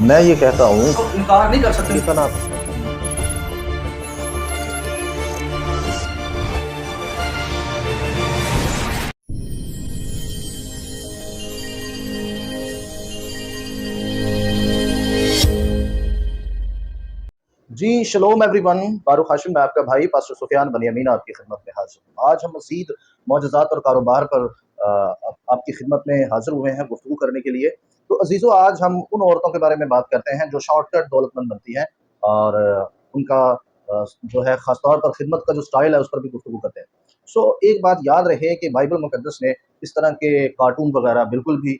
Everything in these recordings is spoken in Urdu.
میں یہ کہتا ہوں تو انکار نہیں کر سکتے. اتنا جی شلوم ایوری ون، فاروق ہاشم میں آپ کا بھائی پاسٹر سفیان بنیامین آپ کی خدمت میں حاضر ہوں. آج ہم مزید معجزات اور کاروبار پر آپ کی خدمت میں حاضر ہوئے ہیں گفتگو کرنے کے لیے. تو عزیزو، آج ہم ان عورتوں کے بارے میں بات کرتے ہیں جو شارٹ کٹ دولت مند بنتی ہیں، اور ان کا جو ہے خاص طور پر خدمت کا جو سٹائل ہے اس پر بھی گفتگو کرتے ہیں. ایک بات یاد رہے کہ بائبل مقدس نے اس طرح کے کارٹون وغیرہ بالکل بھی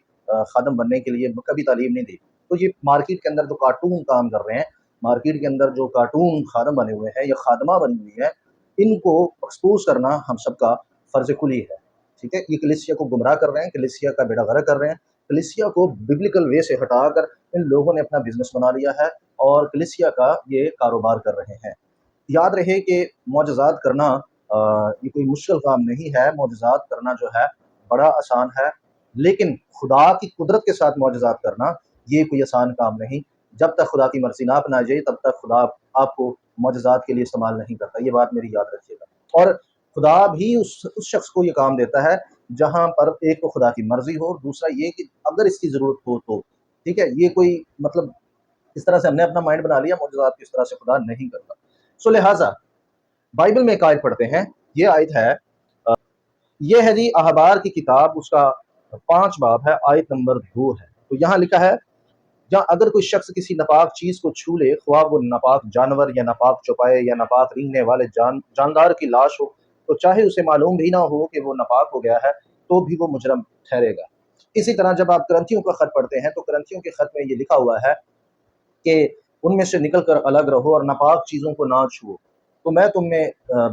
خادم بننے کے لیے کبھی تعلیم نہیں دی. تو یہ مارکیٹ کے اندر جو کارٹون کام کر رہے ہیں، مارکیٹ کے اندر جو کارٹون خادم بنے ہوئے ہیں یا خادمہ بنی ہوئی ہیں، ان کو ایکسپوز کرنا ہم سب کا فرض کلی ہے. ٹھیک ہے، یہ کلیسیا کو گمراہ کر رہے ہیں، کلیسیا کا بیڑا غرق کر رہے ہیں. کلیسیا کو ببلیکل وے سے ہٹا کر ان لوگوں نے اپنا بزنس بنا لیا ہے اور کلیسیا کا یہ کاروبار کر رہے ہیں. یاد رہے کہ معجزات کرنا یہ کوئی مشکل کام نہیں ہے. معجزات کرنا جو ہے بڑا آسان ہے، لیکن خدا کی قدرت کے ساتھ معجزات کرنا یہ کوئی آسان کام نہیں. جب تک خدا کی مرضی نہ اپنائی جائے تب تک خدا آپ کو معجزات کے لیے استعمال نہیں کرتا. یہ بات میری یاد رکھیے گا. اور خدا بھی اس شخص کو یہ کام دیتا ہے جہاں پر ایک تو خدا کی مرضی ہو، دوسرا یہ کہ اگر اس کی ضرورت ہو تو. ٹھیک ہے، یہ کوئی مطلب اس طرح سے ہم نے اپنا مائنڈ بنا لیا معجزات کی اس طرح سے خدا نہیں کرتا. لہٰذا بائبل میں ایک آیت پڑھتے ہیں. یہ آیت ہے، یہ ہے جی احبار کی کتاب، اس کا 5 باب ہے، آیت نمبر 2 ہے. تو یہاں لکھا ہے، جہاں اگر کوئی شخص کسی ناپاک چیز کو چھو لے، خواہ وہ ناپاک جانور یا ناپاک چوپائے یا ناپاک رینگنے والے جاندار کی لاش ہو، تو چاہے اسے معلوم بھی نہ ہو کہ وہ ناپاک ہو گیا ہے تو بھی وہ مجرم ٹھہرے گا. اسی طرح جب آپ کرنتھیوں کا خط پڑھتے ہیں تو کرنتھیوں کے خط میں یہ لکھا ہوا ہے کہ ان میں سے نکل کر الگ رہو اور ناپاک چیزوں کو نہ چھوؤ، تو میں تم میں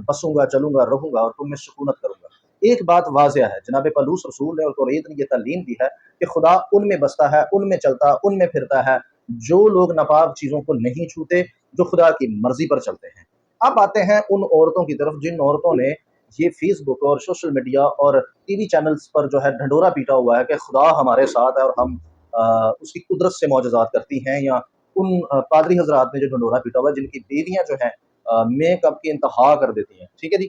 بسوں گا، چلوں گا، رہوں گا اور تم میں سکونت کروں گا. ایک بات واضح ہے، جناب پولس رسول نے اور توریت نے یہ تعلیم دی ہے کہ خدا ان میں بستا ہے، ان میں چلتا، ان میں پھرتا ہے جو لوگ ناپاک چیزوں کو نہیں چھوتے، جو خدا کی مرضی پر چلتے ہیں. اب آتے ہیں ان عورتوں کی طرف جن عورتوں نے یہ فیس بک اور سوشل میڈیا اور ٹی وی چینلز پر جو ہے ڈھنڈورا پیٹا ہوا ہے کہ خدا ہمارے ساتھ ہے اور ہم اس کی قدرت سے معجزات کرتی ہیں. یا ان پادری حضرات نے جو ڈھنڈورا پیٹا ہوا ہے جن کی بیویاں جو ہیں میک اپ کی انتہا کر دیتی ہیں. ٹھیک ہے جی،